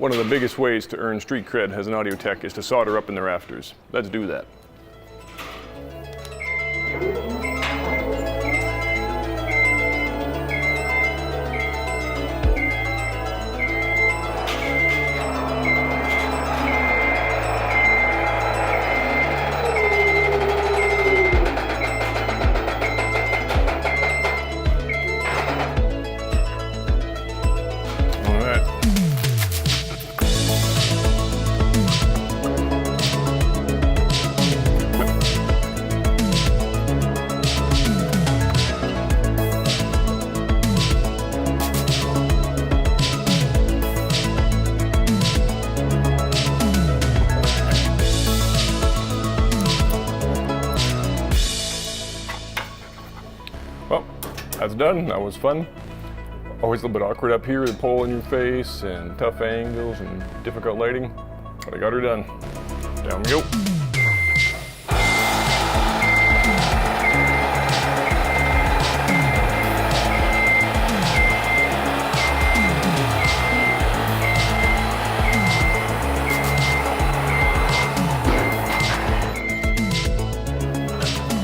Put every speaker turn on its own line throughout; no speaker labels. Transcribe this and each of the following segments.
One of the biggest ways to earn street cred as an audio tech is to solder up in the rafters. Let's do that. Well, that's done. That was fun. Always a little bit awkward up here, the pole in your face and tough angles and difficult lighting, but I got her done. Down we go.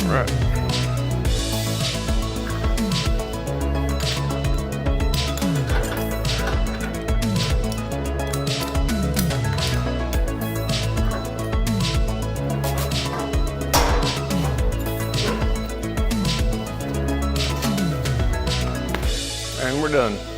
All right. And we're done.